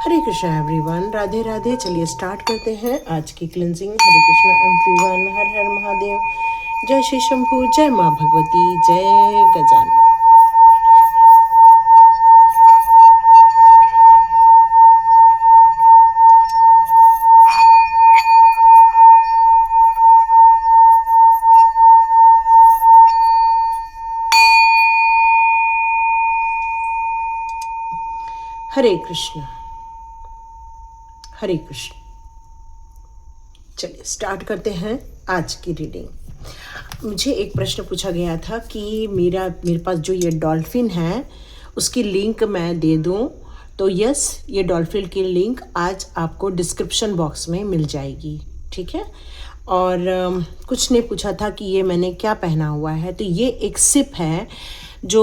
हरे Krishna everyone, Radhe Radhe. चलिए start करते हैं आज की क्लिनजिंग। हरे कृष्णा एवरीवन, हर हर महादेव। जय श्री शंभू, जय माँ भगवती, जय गजानन। हरे कृष्ण, हरे कृष्ण। चलिए स्टार्ट करते हैं आज की रीडिंग। मुझे एक प्रश्न पूछा गया था कि मेरे पास जो ये डॉल्फिन है उसकी लिंक मैं दे दूं, तो यस, ये डॉल्फिन की लिंक आज आपको डिस्क्रिप्शन बॉक्स में मिल जाएगी। ठीक है। और कुछ ने पूछा था कि ये मैंने क्या पहना हुआ है, तो ये एक सिप है जो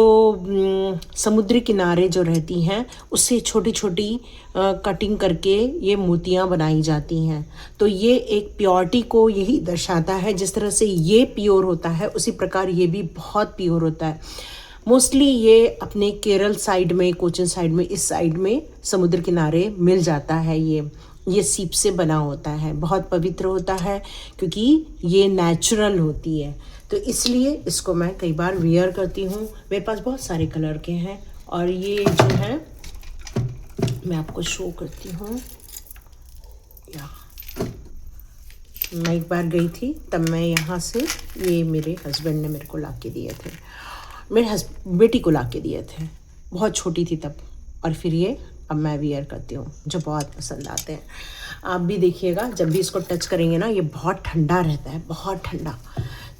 समुद्री किनारे जो रहती हैं उससे छोटी छोटी कटिंग करके ये मोतियां बनाई जाती हैं। तो ये एक प्योरिटी को यही दर्शाता है। जिस तरह से ये प्योर होता है उसी प्रकार ये भी बहुत प्योर होता है। मोस्टली ये अपने केरल साइड में, कोचीन साइड में, इस साइड में समुद्र किनारे मिल जाता है। ये सीप से बना होता है, बहुत पवित्र होता है क्योंकि ये नेचुरल होती है। तो इसलिए इसको मैं कई बार वियर करती हूँ। मेरे पास बहुत सारे कलर के हैं और ये जो है मैं आपको शो करती हूँ। मैं एक बार गई थी, तब मैं यहाँ से, ये मेरे हस्बैंड ने मेरे को ला के दिए थे, मेरे बेटी को ला के दिए थे, बहुत छोटी थी तब। और फिर ये अब मैं वियर करती हूँ, जो बहुत पसंद आते हैं। आप भी देखिएगा, जब भी इसको टच करेंगे ना, ये बहुत ठंडा रहता है, बहुत ठंडा।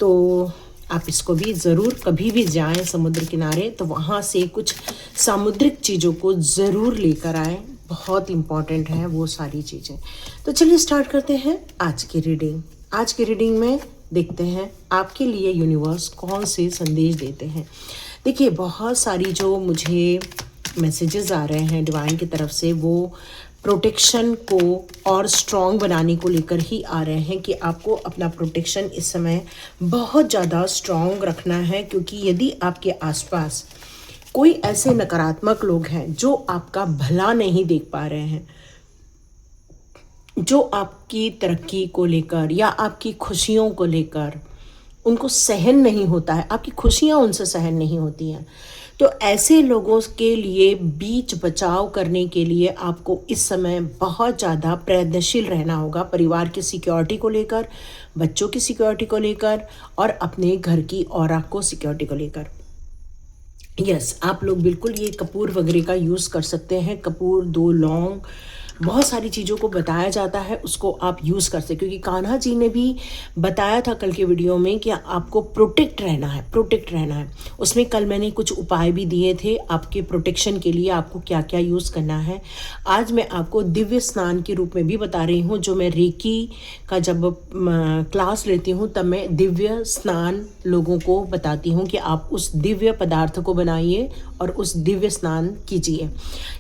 तो आप इसको भी ज़रूर, कभी भी जाएं समुद्र किनारे तो वहाँ से कुछ सामुद्रिक चीज़ों को ज़रूर लेकर आएँ। बहुत इम्पॉर्टेंट है वो सारी चीज़ें। तो चलिए स्टार्ट करते हैं आज की रीडिंग। आज की रीडिंग में देखते हैं आपके लिए यूनिवर्स कौन से संदेश देते हैं। देखिए, बहुत सारी जो मुझे मैसेजेस आ रहे हैं डिवाइन की तरफ से, वो प्रोटेक्शन को और स्ट्रॉन्ग बनाने को लेकर ही आ रहे हैं कि आपको अपना प्रोटेक्शन इस समय बहुत ज़्यादा स्ट्रॉन्ग रखना है। क्योंकि यदि आपके आसपास कोई ऐसे नकारात्मक लोग हैं जो आपका भला नहीं देख पा रहे हैं, जो आपकी तरक्की को लेकर या आपकी खुशियों को लेकर उनको सहन नहीं होता है, आपकी खुशियाँ उनसे सहन नहीं होती हैं, तो ऐसे लोगों के लिए बीच बचाव करने के लिए आपको इस समय बहुत ज़्यादा प्रयत्नशील रहना होगा। परिवार की सिक्योरिटी को लेकर, बच्चों की सिक्योरिटी को लेकर और अपने घर की ऑरा को सिक्योरिटी को लेकर। यस, आप लोग बिल्कुल ये कपूर वगैरह का यूज़ कर सकते हैं। कपूर, 2 लौंग, बहुत सारी चीज़ों को बताया जाता है, उसको आप यूज़ कर सकते। क्योंकि कान्हा जी ने भी बताया था कल के वीडियो में कि आपको प्रोटेक्ट रहना है, प्रोटेक्ट रहना है। उसमें कल मैंने कुछ उपाय भी दिए थे आपके प्रोटेक्शन के लिए, आपको क्या क्या यूज़ करना है। आज मैं आपको दिव्य स्नान के रूप में भी बता रही हूँ। जो मैं रेकी का जब क्लास लेती हूँ तब मैं दिव्य स्नान लोगों को बताती हूँ कि आप उस दिव्य पदार्थ को बनाइए और उस दिव्य स्नान कीजिए।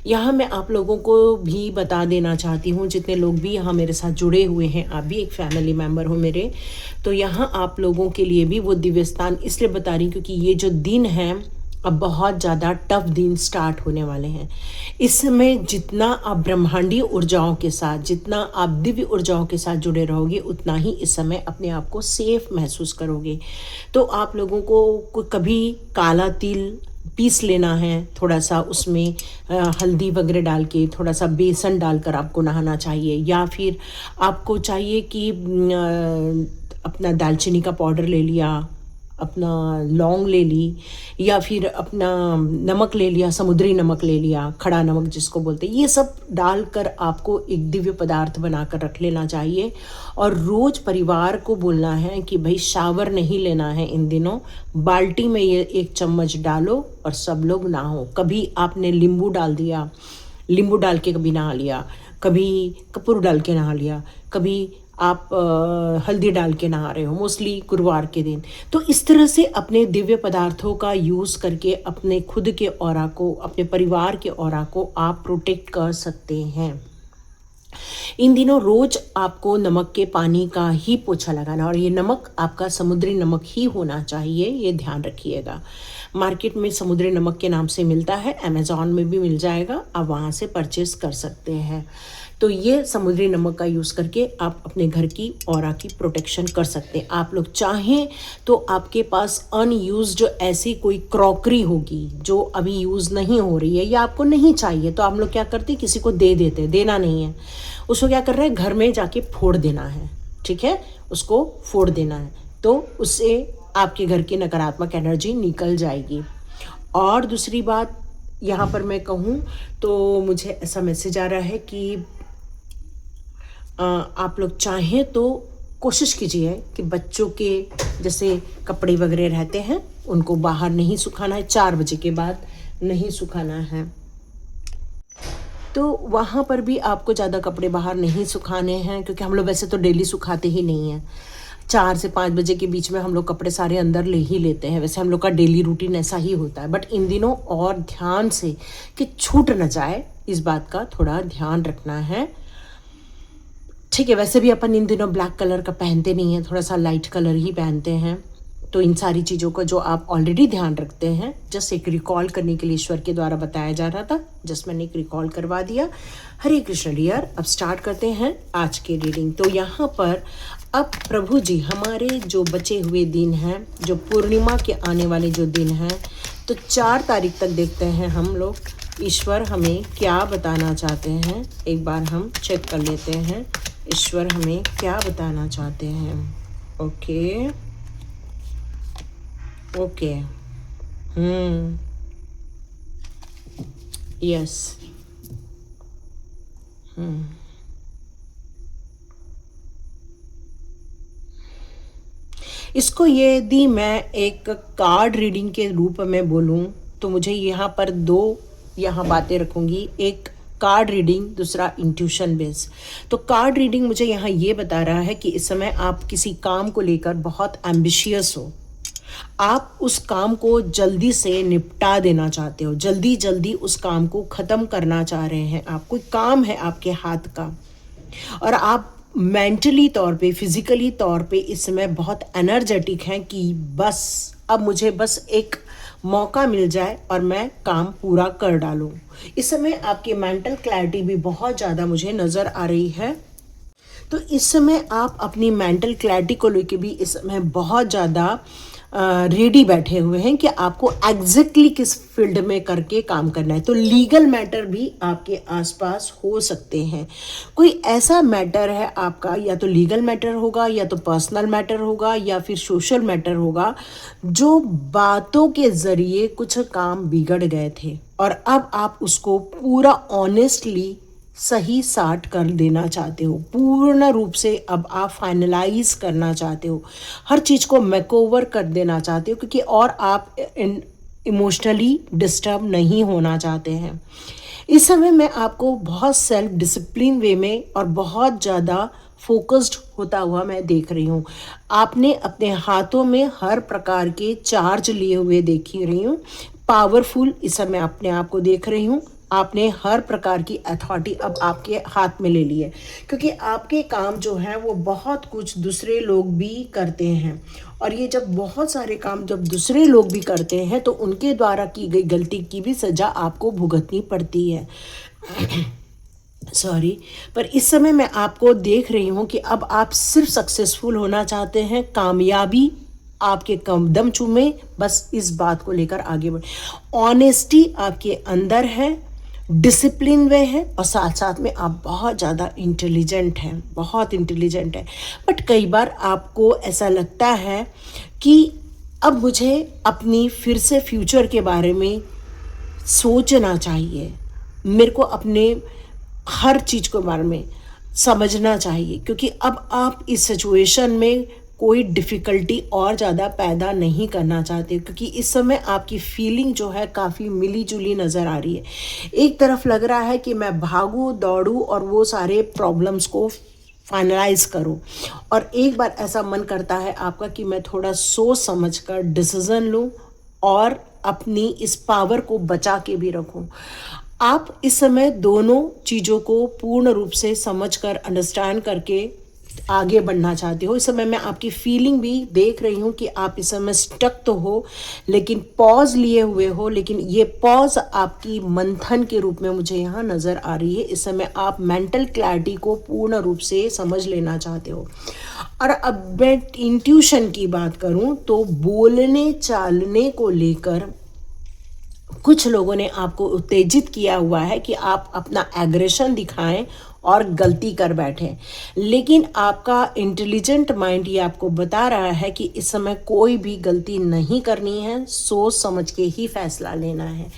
यहाँ मैं आप लोगों को भी बता देना चाहती हूँ, जितने लोग भी यहाँ मेरे साथ जुड़े हुए हैं, आप भी एक फैमिली मेम्बर हो मेरे, तो यहाँ आप लोगों के लिए भी वो दिव्य स्थान इसलिए बता रही हूँ क्योंकि ये जो दिन है अब बहुत ज़्यादा टफ दिन स्टार्ट होने वाले हैं। इसमें जितना आप ब्रह्मांडीय ऊर्जाओं के साथ, जितना आप दिव्य ऊर्जाओं के साथ जुड़े रहोगे, उतना ही इस समय अपने आप को सेफ महसूस करोगे। तो आप लोगों को कभी काला तिल पीस लेना है, थोड़ा सा उसमें हल्दी वगैरह डाल के, थोड़ा सा बेसन डालकर आपको नहाना चाहिए। या फिर आपको चाहिए कि अपना दालचीनी का पाउडर ले लिया, अपना लौंग ले ली, या फिर अपना नमक ले लिया, समुद्री नमक ले लिया, खड़ा नमक जिसको बोलते हैं, ये सब डालकर आपको एक दिव्य पदार्थ बनाकर रख लेना चाहिए। और रोज़ परिवार को बोलना है कि भाई शावर नहीं लेना है इन दिनों, बाल्टी में ये 1 चम्मच डालो और सब लोग नहाओ। कभी आपने नींबू डाल दिया, नींबू डाल के कभी नहा लिया, कभी कपूर डाल के नहा लिया, कभी आप हल्दी डाल के नहा रहे हो, मोस्टली गुरुवार के दिन। तो इस तरह से अपने दिव्य पदार्थों का यूज़ करके अपने खुद के ऑरा को, अपने परिवार के ऑरा को आप प्रोटेक्ट कर सकते हैं। इन दिनों रोज आपको नमक के पानी का ही पोछा लगाना, और ये नमक आपका समुद्री नमक ही होना चाहिए, ये ध्यान रखिएगा। मार्केट में समुद्री नमक के नाम से मिलता है, अमेज़ॉन में भी मिल जाएगा, आप वहाँ से परचेस कर सकते हैं। तो ये समुद्री नमक का यूज़ करके आप अपने घर की ऑरा की प्रोटेक्शन कर सकते हैं। आप लोग चाहें तो आपके पास अनयूज्ड जो ऐसी कोई क्रॉकरी होगी जो अभी यूज़ नहीं हो रही है या आपको नहीं चाहिए, तो आप लोग क्या करते हैं, किसी को दे देते हैं, देना नहीं है, उसको क्या कर रहे हैं, घर में जाके फोड़ देना है, ठीक है, उसको फोड़ देना है, तो उससे आपके घर की नकारात्मक एनर्जी निकल जाएगी। और दूसरी बात यहाँ पर मैं कहूँ तो मुझे ऐसा मैसेज आ रहा है कि आप लोग चाहें तो कोशिश कीजिए कि बच्चों के जैसे कपड़े वगैरह रहते हैं उनको बाहर नहीं सुखाना है, 4 बजे के बाद नहीं सुखाना है। तो वहाँ पर भी आपको ज़्यादा कपड़े बाहर नहीं सुखाने हैं, क्योंकि हम लोग वैसे तो डेली सुखाते ही नहीं हैं। 4 से 5 बजे के बीच में हम लोग कपड़े सारे अंदर ले ही लेते हैं, वैसे हम लोग का डेली रूटीन ऐसा ही होता है। बट इन दिनों और ध्यान से कि छूट न जाए, इस बात का थोड़ा ध्यान रखना है, ठीक है। वैसे भी अपन इन दिनों ब्लैक कलर का पहनते नहीं हैं, थोड़ा सा लाइट कलर ही पहनते हैं। तो इन सारी चीज़ों का जो आप ऑलरेडी ध्यान रखते हैं, जस्ट एक रिकॉल करने के लिए ईश्वर के द्वारा बताया जा रहा था, जस्ट मैंने एक रिकॉल करवा दिया। हरे कृष्ण डियर, अब स्टार्ट करते हैं आज की रीडिंग। तो यहाँ पर अब प्रभु जी हमारे जो बचे हुए दिन हैं, जो पूर्णिमा के आने वाले जो दिन हैं, तो 4 तारीख तक देखते हैं हम लोग ईश्वर हमें क्या बताना चाहते हैं। एक बार हम चेक कर लेते हैं ईश्वर हमें क्या बताना चाहते हैं। ओके ओके, यस, इसको यदि मैं एक कार्ड रीडिंग के रूप में बोलूं तो मुझे यहाँ पर 2 यहाँ बातें रखूंगी, एक कार्ड रीडिंग, दूसरा इंट्यूशन बेस। तो कार्ड रीडिंग मुझे यहाँ ये बता रहा है कि इस समय आप किसी काम को लेकर बहुत एम्बिशियस हो, आप उस काम को जल्दी से निपटा देना चाहते हो, जल्दी जल्दी उस काम को ख़त्म करना चाह रहे हैं। आप कोई काम है आपके हाथ का और आप मेंटली तौर पे, फिजिकली तौर पे इस समय बहुत एनर्जेटिक हैं कि बस अब मुझे बस एक मौका मिल जाए और मैं काम पूरा कर डालूं। इस समय आपकी मेंटल क्लैरिटी भी बहुत ज़्यादा मुझे नज़र आ रही है। तो इस समय आप अपनी मेंटल क्लैरिटी को लेके भी इस समय बहुत ज़्यादा रेडी बैठे हुए हैं कि आपको एग्जैक्टली किस फील्ड में करके काम करना है। तो लीगल मैटर भी आपके आसपास हो सकते हैं। कोई ऐसा मैटर है आपका, या तो लीगल मैटर होगा, या तो पर्सनल मैटर होगा, या फिर सोशल मैटर होगा, जो बातों के ज़रिए कुछ काम बिगड़ गए थे और अब आप उसको पूरा ऑनेस्टली सही साट कर देना चाहते हो, पूर्ण रूप से अब आप फाइनलाइज करना चाहते हो, हर चीज़ को मेकओवर कर देना चाहते हो, क्योंकि और आप इमोशनली डिस्टर्ब नहीं होना चाहते हैं। इस समय मैं आपको बहुत सेल्फ डिसिप्लिन वे में और बहुत ज़्यादा फोकस्ड होता हुआ मैं देख रही हूँ। आपने अपने हाथों में हर प्रकार के चार्ज लिए हुए देख रही हूँ, पावरफुल इस समय अपने आप को देख रही हूँ। आपने हर प्रकार की अथॉरिटी अब आपके हाथ में ले ली है, क्योंकि आपके काम जो है वो बहुत कुछ दूसरे लोग भी करते हैं, और ये जब बहुत सारे काम जब दूसरे लोग भी करते हैं तो उनके द्वारा की गई गलती की भी सज़ा आपको भुगतनी पड़ती है। सॉरी, पर इस समय मैं आपको देख रही हूँ कि अब आप सिर्फ सक्सेसफुल होना चाहते हैं, कामयाबी आपके कदम चूमे, बस इस बात को लेकर आगे बढ़। ऑनेस्टी आपके अंदर है, डिसिप्लिन वे है, और साथ साथ में आप बहुत ज़्यादा इंटेलिजेंट हैं, बहुत इंटेलिजेंट है। बट कई बार आपको ऐसा लगता है कि अब मुझे अपनी फिर से फ्यूचर के बारे में सोचना चाहिए, मेरे को अपने हर चीज़ के बारे में समझना चाहिए, क्योंकि अब आप इस सिचुएशन में कोई डिफ़िकल्टी और ज़्यादा पैदा नहीं करना चाहते, क्योंकि इस समय आपकी फीलिंग जो है काफ़ी मिली जुली नज़र आ रही है। एक तरफ लग रहा है कि मैं भागूं दौड़ूं और वो सारे प्रॉब्लम्स को फाइनलाइज करूं, और एक बार ऐसा मन करता है आपका कि मैं थोड़ा सोच समझ कर डिसीज़न लूं और अपनी इस पावर को बचा के भी रखूं। आप इस समय दोनों चीज़ों को पूर्ण रूप से समझ कर, अंडरस्टैंड करके आगे बढ़ना चाहते हो। इस समय मैं आपकी फीलिंग भी देख रही हूँ कि आप इस समय स्टक तो हो, लेकिन पॉज लिए हुए हो, लेकिन ये पॉज आपकी मंथन के रूप में मुझे यहाँ नज़र आ रही है। इस समय आप मेंटल क्लैरिटी को पूर्ण रूप से समझ लेना चाहते हो। और अब मैं इंट्यूशन की बात करूँ तो बोलने चालने को लेकर कुछ लोगों ने आपको उत्तेजित किया हुआ है कि आप अपना एग्रेशन दिखाएं और गलती कर बैठें, लेकिन आपका इंटेलिजेंट माइंड ये आपको बता रहा है कि इस समय कोई भी गलती नहीं करनी है, सोच समझ के ही फैसला लेना है।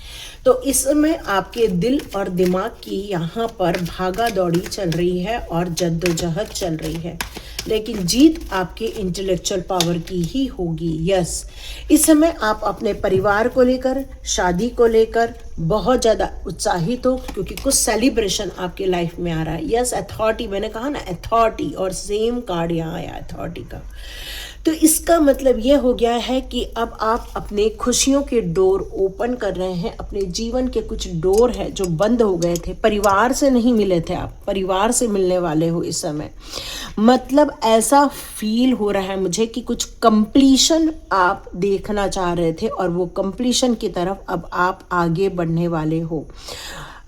तो इस समय आपके दिल और दिमाग की यहाँ पर भागा दौड़ी चल रही है और जद्दोजहद चल रही है, लेकिन जीत आपके इंटेलेक्चुअल पावर की ही होगी। यस, इस समय आप अपने परिवार को लेकर, शादी को लेकर बहुत ज़्यादा उत्साहित हो, क्योंकि कुछ सेलिब्रेशन आपके लाइफ में आ रहा है। यस, अथॉरिटी, मैंने कहा ना अथॉरिटी, और सेम कार्ड यहाँ आया अथॉरिटी का। तो इसका मतलब यह हो गया है कि अब आप अपने खुशियों के डोर ओपन कर रहे हैं। अपने जीवन के कुछ डोर है जो बंद हो गए थे, परिवार से नहीं मिले थे, आप परिवार से मिलने वाले हो इस समय। मतलब ऐसा फील हो रहा है मुझे कि कुछ कंप्लीशन आप देखना चाह रहे थे और वो कंप्लीशन की तरफ अब आप आगे बढ़ने वाले हो।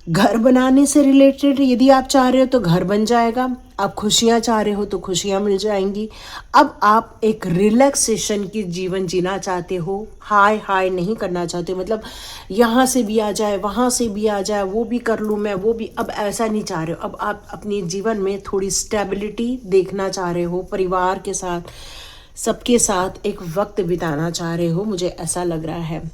घर बनाने से रिलेटेड यदि आप चाह रहे हो तो घर बन जाएगा, आप खुशियाँ चाह रहे हो तो खुशियाँ मिल जाएंगी। अब आप एक रिलैक्सेशन की जीवन जीना चाहते हो, हाय हाय नहीं करना चाहते, मतलब यहाँ से भी आ जाए, वहाँ से भी आ जाए, वो भी कर लूँ मैं, वो भी, अब ऐसा नहीं चाह रहे हो। अब आप अपने जीवन में थोड़ी स्टेबिलिटी देखना चाह रहे हो, परिवार के साथ, सबके साथ एक वक्त बिताना चाह रहे हो, मुझे ऐसा लग रहा है।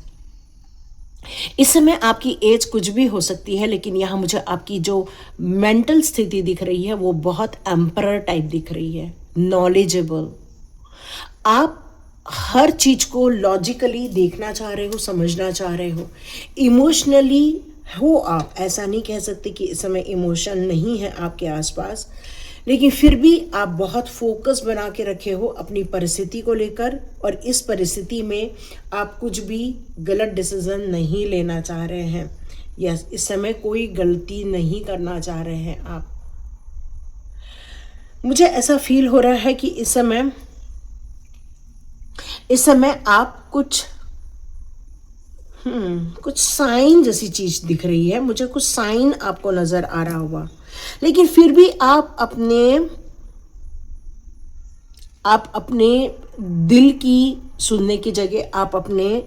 इस समय आपकी एज कुछ भी हो सकती है, लेकिन यहाँ मुझे आपकी जो मेंटल स्थिति दिख रही है वो बहुत एम्परर टाइप दिख रही है, नॉलेजेबल। आप हर चीज को लॉजिकली देखना चाह रहे हो, समझना चाह रहे हो, इमोशनली हो आप, ऐसा नहीं कह सकते कि इस समय इमोशन नहीं है आपके आसपास, लेकिन फिर भी आप बहुत फोकस बना के रखे हो अपनी परिस्थिति को लेकर, और इस परिस्थिति में आप कुछ भी गलत डिसीजन नहीं लेना चाह रहे हैं। यस, इस समय कोई गलती नहीं करना चाह रहे हैं आप। मुझे ऐसा फील हो रहा है कि इस समय आप कुछ साइन जैसी चीज दिख रही है मुझे, कुछ साइन आपको नजर आ रहा होगा, लेकिन फिर भी आप अपने दिल की सुनने की जगह आप अपने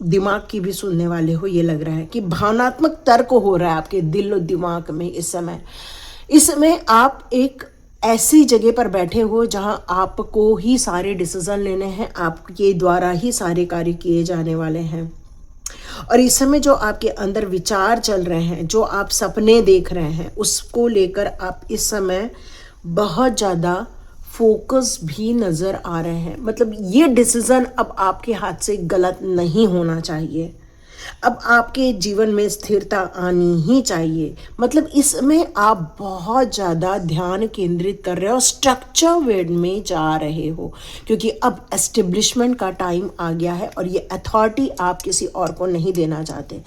दिमाग की भी सुनने वाले हो। ये लग रहा है कि भावनात्मक तर्क हो रहा है आपके दिल और दिमाग में इस समय आप एक ऐसी जगह पर बैठे हो जहां आपको ही सारे डिसीजन लेने हैं, आपके द्वारा ही सारे कार्य किए जाने वाले हैं। और इस समय जो आपके अंदर विचार चल रहे हैं, जो आप सपने देख रहे हैं, उसको लेकर आप इस समय बहुत ज़्यादा फोकस भी नज़र आ रहे हैं। मतलब ये डिसीज़न अब आपके हाथ से गलत नहीं होना चाहिए, अब आपके जीवन में स्थिरता आनी ही चाहिए। मतलब इसमें आप बहुत ज़्यादा ध्यान केंद्रित कर रहे हो, स्ट्रक्चर वेड में जा रहे हो, क्योंकि अब एस्टेब्लिशमेंट का टाइम आ गया है और ये अथॉरिटी आप किसी और को नहीं देना चाहते।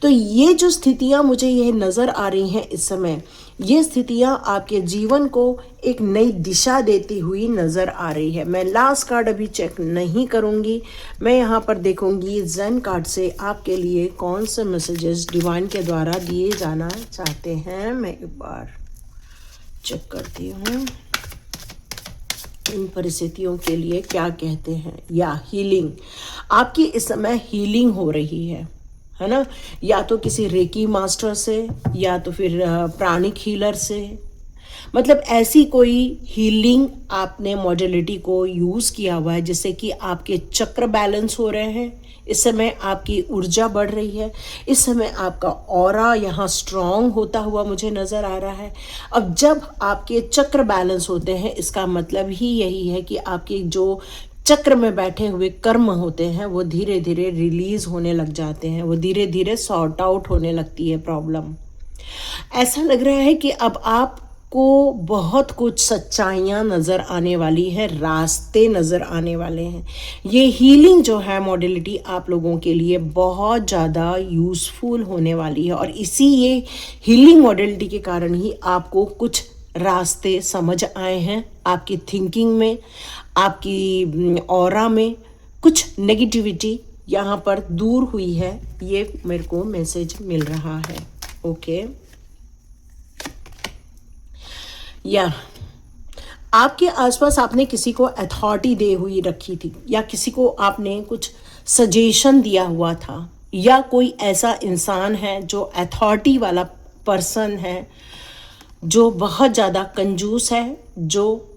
तो ये जो स्थितियाँ मुझे ये नज़र आ रही हैं इस समय, ये स्थितियाँ आपके जीवन को एक नई दिशा देती हुई नज़र आ रही है। मैं लास्ट कार्ड अभी चेक नहीं करूँगी, मैं यहाँ पर देखूँगी ज़ेन कार्ड से आपके लिए कौन से मैसेजेस डिवाइन के द्वारा दिए जाना चाहते हैं। मैं एक बार चेक करती हूँ इन परिस्थितियों के लिए क्या कहते हैं। या हीलिंग, आपकी इस समय हीलिंग हो रही है ना, या तो किसी रेकी मास्टर से या तो फिर प्राणिक हीलर से, मतलब ऐसी कोई हीलिंग आपने मॉडलिटी को यूज़ किया हुआ है जिससे कि आपके चक्र बैलेंस हो रहे हैं। इस समय आपकी ऊर्जा बढ़ रही है, इस समय आपका ऑरा यहाँ स्ट्रॉन्ग होता हुआ मुझे नज़र आ रहा है। अब जब आपके चक्र बैलेंस होते हैं, इसका मतलब ही यही है कि आपके जो चक्र में बैठे हुए कर्म होते हैं वो धीरे धीरे रिलीज होने लग जाते हैं, वो धीरे धीरे सॉर्ट आउट होने लगती है प्रॉब्लम। ऐसा लग रहा है कि अब आपको बहुत कुछ सच्चाइयाँ नज़र आने वाली है, रास्ते नज़र आने वाले हैं। ये हीलिंग जो है मॉडलिटी आप लोगों के लिए बहुत ज़्यादा यूज़फुल होने वाली है, और इसी ये हीलिंग मॉडलिटी के कारण ही आपको कुछ रास्ते समझ आए हैं आपकी थिंकिंग में, आपकी ऑरा में कुछ नेगेटिविटी यहाँ पर दूर हुई है, ये मेरे को मैसेज मिल रहा है। ओके, या आपके आसपास आपने किसी को अथॉरिटी दे हुई रखी थी, या किसी को आपने कुछ सजेशन दिया हुआ था, या कोई ऐसा इंसान है जो अथॉरिटी वाला पर्सन है, जो बहुत ज़्यादा कंजूस है, जो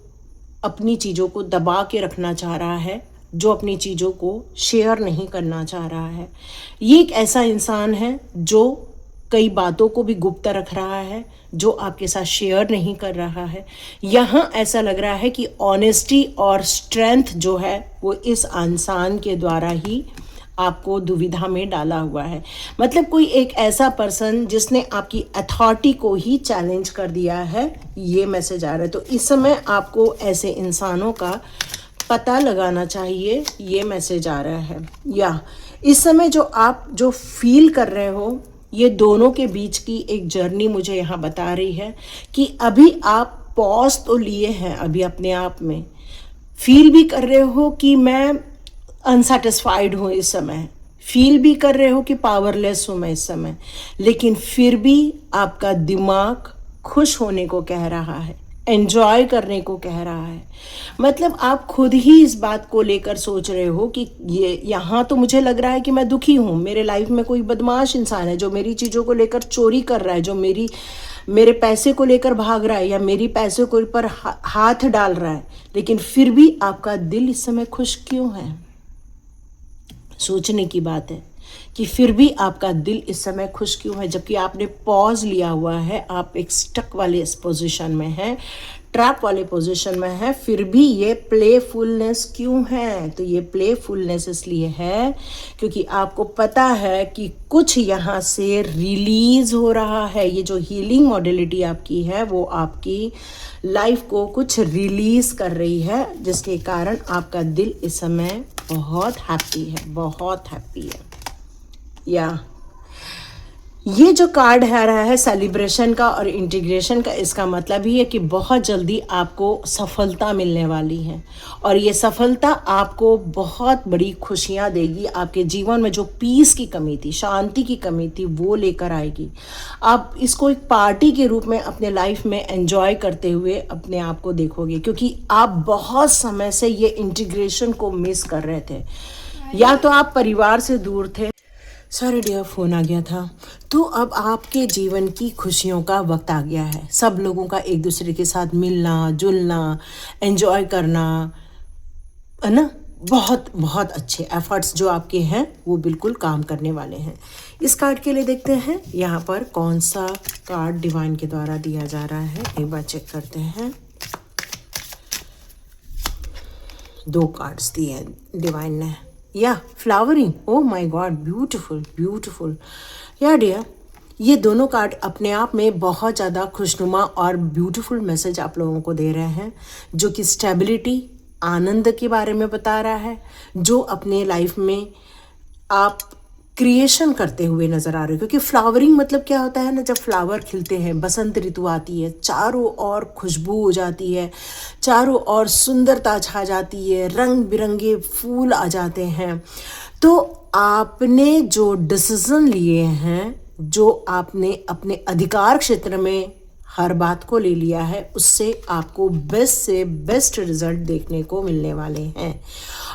अपनी चीज़ों को दबा के रखना चाह रहा है, जो अपनी चीज़ों को शेयर नहीं करना चाह रहा है। ये एक ऐसा इंसान है जो कई बातों को भी गुप्त रख रहा है, जो आपके साथ शेयर नहीं कर रहा है। यहाँ ऐसा लग रहा है कि ऑनेस्टी और स्ट्रेंथ जो है वो इस इंसान के द्वारा ही आपको दुविधा में डाला हुआ है। मतलब कोई एक ऐसा पर्सन जिसने आपकी अथॉरिटी को ही चैलेंज कर दिया है, ये मैसेज आ रहा है। तो इस समय आपको ऐसे इंसानों का पता लगाना चाहिए, ये मैसेज आ रहा है। या इस समय जो आप जो फील कर रहे हो, ये दोनों के बीच की एक जर्नी मुझे यहाँ बता रही है कि अभी आप पॉज तो लिए हैं, अभी अपने आप में फील भी कर रहे हो कि मैं अनसेटिस्फाइड हूँ इस समय, फील भी कर रहे हो कि पावरलेस हूँ मैं इस समय, लेकिन फिर भी आपका दिमाग खुश होने को कह रहा है, एंजॉय करने को कह रहा है। मतलब आप खुद ही इस बात को लेकर सोच रहे हो कि ये यहाँ तो मुझे लग रहा है कि मैं दुखी हूँ, मेरे लाइफ में कोई बदमाश इंसान है जो मेरी चीज़ों को लेकर चोरी कर रहा है, जो मेरे पैसे को लेकर भाग रहा है, या मेरी पैसे को ऊपर हाथ डाल रहा है, लेकिन फिर भी आपका दिल इस समय खुश क्यों है? सोचने की बात है कि फिर भी आपका दिल इस समय खुश क्यों है, जबकि आपने पॉज लिया हुआ है, आप एक स्टक वाले इस पोजीशन में हैं, ट्रैप वाले पोजीशन में है, फिर भी ये प्लेफुलनेस क्यों है? तो ये प्लेफुलनेस इसलिए है क्योंकि आपको पता है कि कुछ यहाँ से रिलीज हो रहा है। ये जो हीलिंग मॉडलिटी आपकी है वो आपकी लाइफ को कुछ रिलीज कर रही है, जिसके कारण आपका दिल इस समय बहुत हैप्पी है, बहुत हैप्पी है। या ये जो कार्ड है रहा है सेलिब्रेशन का और इंटीग्रेशन का, इसका मतलब ही है कि बहुत जल्दी आपको सफलता मिलने वाली है, और ये सफलता आपको बहुत बड़ी खुशियाँ देगी। आपके जीवन में जो पीस की कमी थी, शांति की कमी थी, वो लेकर आएगी। आप इसको एक पार्टी के रूप में अपने लाइफ में एंजॉय करते हुए अपने आप को देखोगे, क्योंकि आप बहुत समय से ये इंटीग्रेशन को मिस कर रहे थे, या तो आप परिवार से दूर थे, सॉरी डियर फ़ोन आ गया था, तो अब आपके जीवन की खुशियों का वक्त आ गया है। सब लोगों का एक दूसरे के साथ मिलना जुलना, एंजॉय करना, है ना, बहुत बहुत अच्छे एफर्ट्स जो आपके हैं वो बिल्कुल काम करने वाले हैं। इस कार्ड के लिए देखते हैं यहाँ पर कौन सा कार्ड डिवाइन के द्वारा दिया जा रहा है, एक बार चेक करते हैं। 2 कार्ड्स दिए हैं डिवाइन ने। या flowering, oh my God, beautiful beautiful. या डियर, ये दोनों कार्ड अपने आप में बहुत ज़्यादा खुशनुमा और ब्यूटीफुल मैसेज आप लोगों को दे रहे हैं, जो कि स्टेबिलिटी, आनंद के बारे में बता रहा है, जो अपने लाइफ में आप क्रिएशन करते हुए नज़र आ रहे हो। क्योंकि फ्लावरिंग मतलब क्या होता है ना, जब फ्लावर खिलते हैं, बसंत ऋतु आती है, चारों ओर खुशबू हो जाती है, चारों ओर सुंदरता छा जाती है, रंग बिरंगे फूल आ जाते हैं। तो आपने जो डिसीजन लिए हैं, जो आपने अपने अधिकार क्षेत्र में हर बात को ले लिया है, उससे आपको बेस्ट से बेस्ट रिजल्ट देखने को मिलने वाले हैं।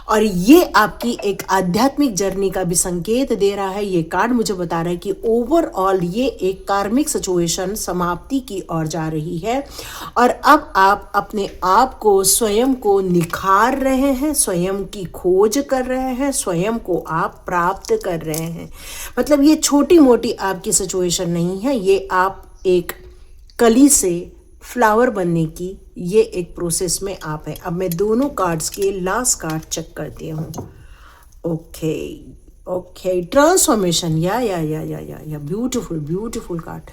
और ये आपकी एक आध्यात्मिक जर्नी का भी संकेत दे रहा है। ये कार्ड मुझे बता रहा है कि ओवरऑल ये एक कार्मिक सिचुएशन समाप्ति की ओर जा रही है, और अब आप अपने आप को, स्वयं को निखार रहे हैं, स्वयं की खोज कर रहे हैं, स्वयं को आप प्राप्त कर रहे हैं। मतलब ये छोटी मोटी आपकी सिचुएशन नहीं है, ये आप एक कली से फ्लावर बनने की ये एक प्रोसेस में आप हैं। अब मैं दोनों कार्ड्स के लास्ट कार्ड चेक करती हूँ। ओके, ट्रांसफॉर्मेशन, या ब्यूटीफुल ब्यूटीफुल कार्ड।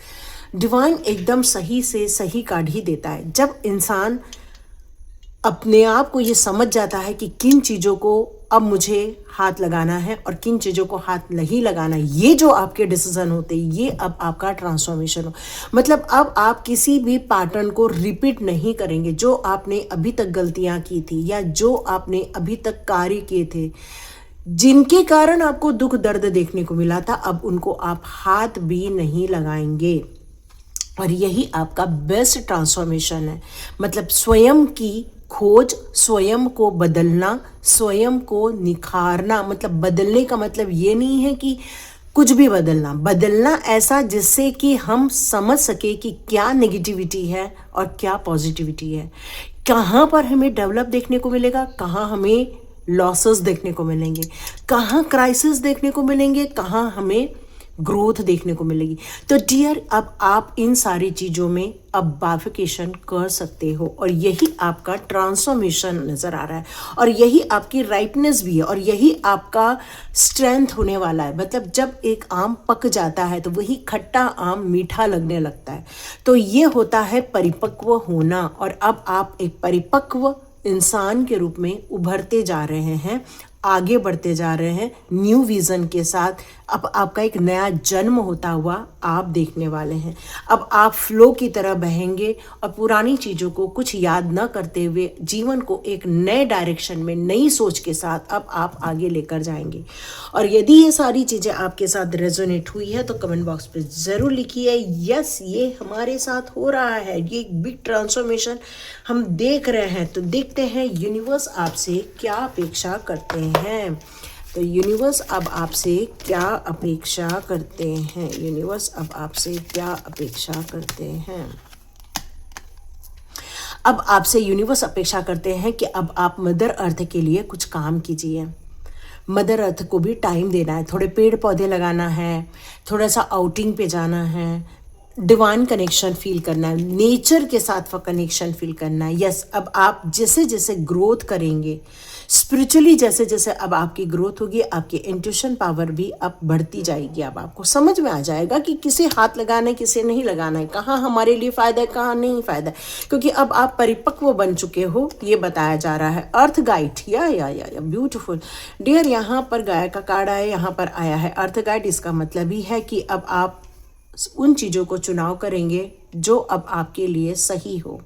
डिवाइन एकदम सही से सही कार्ड ही देता है। जब इंसान अपने आप को ये समझ जाता है कि किन चीज़ों को अब मुझे हाथ लगाना है और किन चीज़ों को हाथ नहीं लगाना है, ये जो आपके डिसीजन होते हैं, ये अब आपका ट्रांसफॉर्मेशन हो। मतलब अब आप किसी भी पैटर्न को रिपीट नहीं करेंगे। जो आपने अभी तक गलतियां की थी या जो आपने अभी तक कार्य किए थे, जिनके कारण आपको दुख दर्द देखने को मिला था, अब उनको आप हाथ भी नहीं लगाएंगे। और यही आपका बेस्ट ट्रांसफॉर्मेशन है। मतलब स्वयं की खोज, स्वयं को बदलना, स्वयं को निखारना। मतलब बदलने का मतलब ये नहीं है कि कुछ भी बदलना, बदलना ऐसा जिससे कि हम समझ सके कि क्या नेगेटिविटी है और क्या पॉजिटिविटी है, कहाँ पर हमें डेवलप देखने को मिलेगा, कहाँ हमें लॉसेस देखने को मिलेंगे, कहाँ क्राइसिस देखने को मिलेंगे, कहाँ हमें ग्रोथ देखने को मिलेगी। तो डियर, अब आप इन सारी चीज़ों में अब बाइफिकेशन कर सकते हो और यही आपका ट्रांसफॉर्मेशन नज़र आ रहा है और यही आपकी राइटनेस भी है और यही आपका स्ट्रेंथ होने वाला है। मतलब जब एक आम पक जाता है तो वही खट्टा आम मीठा लगने लगता है। तो ये होता है परिपक्व होना और अब आप एक परिपक्व इंसान के रूप में उभरते जा रहे हैं, आगे बढ़ते जा रहे हैं न्यू विज़न के साथ। अब आपका एक नया जन्म होता हुआ आप देखने वाले हैं। अब आप फ्लो की तरह बहेंगे और पुरानी चीज़ों को कुछ याद न करते हुए जीवन को एक नए डायरेक्शन में, नई सोच के साथ अब आप आगे लेकर जाएंगे। और यदि ये सारी चीज़ें आपके साथ रेजोनेट हुई है तो कमेंट बॉक्स पे ज़रूर लिखिए यस, ये हमारे साथ हो रहा है, ये एक बिग ट्रांसफॉर्मेशन हम देख रहे हैं। तो देखते हैं यूनिवर्स आपसे क्या अपेक्षा करते हैं। तो यूनिवर्स अब आपसे क्या अपेक्षा करते हैं, यूनिवर्स अब आपसे क्या अपेक्षा करते हैं। अब आपसे यूनिवर्स अपेक्षा करते हैं कि अब आप मदर अर्थ के लिए कुछ काम कीजिए। मदर अर्थ को भी टाइम देना है, थोड़े पेड़ पौधे लगाना है, थोड़ा सा आउटिंग पे जाना है, डिवाइन कनेक्शन फील करना है, नेचर के साथ कनेक्शन फील करना है। यस, अब आप जैसे जैसे ग्रोथ करेंगे स्पिरिचुअली, जैसे जैसे अब आपकी ग्रोथ होगी, आपकी इंट्यूशन पावर भी अब बढ़ती जाएगी। अब आपको समझ में आ जाएगा कि किसे हाथ लगाना है, किसे नहीं लगाना है, कहाँ हमारे लिए फ़ायदा है, कहाँ नहीं फ़ायदा है, क्योंकि अब आप परिपक्व बन चुके हो, ये बताया जा रहा है। अर्थ गाइड, या ब्यूटीफुल डियर, यहाँ पर गाय का कार्ड है, यहाँ पर आया है अर्थ गाइड। इसका मतलब ही है कि अब आप उन चीज़ों को चुनाव करेंगे जो अब आपके लिए सही हो।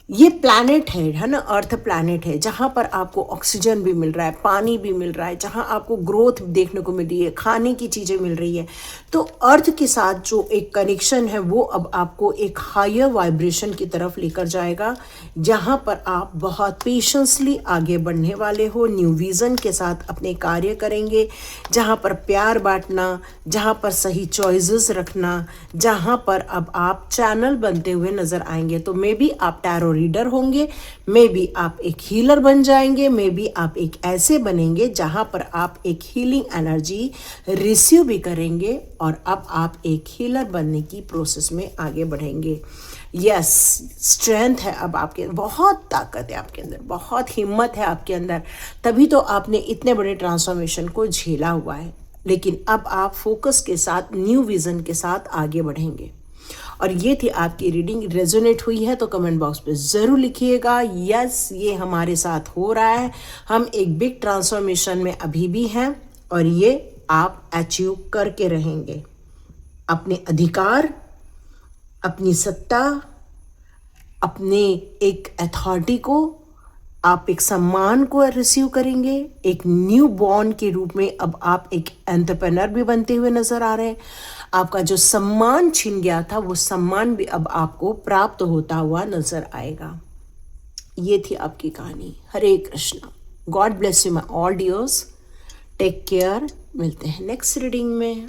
ये प्लैनेट है ना, अर्थ प्लैनेट है, जहाँ पर आपको ऑक्सीजन भी मिल रहा है, पानी भी मिल रहा है, जहाँ आपको ग्रोथ देखने को मिल रही है, खाने की चीज़ें मिल रही है। तो अर्थ के साथ जो एक कनेक्शन है वो अब आपको एक हायर वाइब्रेशन की तरफ लेकर जाएगा, जहाँ पर आप बहुत पेशेंसली आगे बढ़ने वाले हो, न्यू विज़न के साथ अपने कार्य करेंगे, जहाँ पर प्यार बांटना, जहाँ पर सही चॉइसेस रखना, जहाँ पर अब आप चैनल बनते हुए नज़र आएंगे। तो मे बी आप टैरो रीडर होंगे, मे बी आप एक हीलर बन जाएंगे, मे बी आप एक ऐसे बनेंगे जहां पर आप एक हीलिंग एनर्जी रिसीव भी करेंगे और अब आप एक हीलर बनने की प्रोसेस में आगे बढ़ेंगे। यस, स्ट्रेंथ है अब आपके, बहुत ताकत है आपके अंदर, बहुत हिम्मत है आपके अंदर, तभी तो आपने इतने बड़े ट्रांसफॉर्मेशन को झेला हुआ है। लेकिन अब आप फोकस के साथ, न्यू विज़न के साथ आगे बढ़ेंगे। और ये थी आपकी रीडिंग। रेजोनेट हुई है तो कमेंट बॉक्स पे ज़रूर लिखिएगा यस, ये हमारे साथ हो रहा है, हम एक बिग ट्रांसफॉर्मेशन में अभी भी हैं और ये आप अचीव करके रहेंगे। अपने अधिकार, अपनी सत्ता, अपने एक अथॉरिटी को, आप एक सम्मान को रिसीव करेंगे। एक न्यू बॉर्न के रूप में अब आप एक एंटरप्रेन्योर भी बनते हुए नजर आ रहे हैं। आपका जो सम्मान छिन गया था वो सम्मान भी अब आपको प्राप्त होता हुआ नजर आएगा। ये थी आपकी कहानी। Hare Krishna. God bless you my all dears. Take care. मिलते हैं नेक्स्ट रीडिंग में।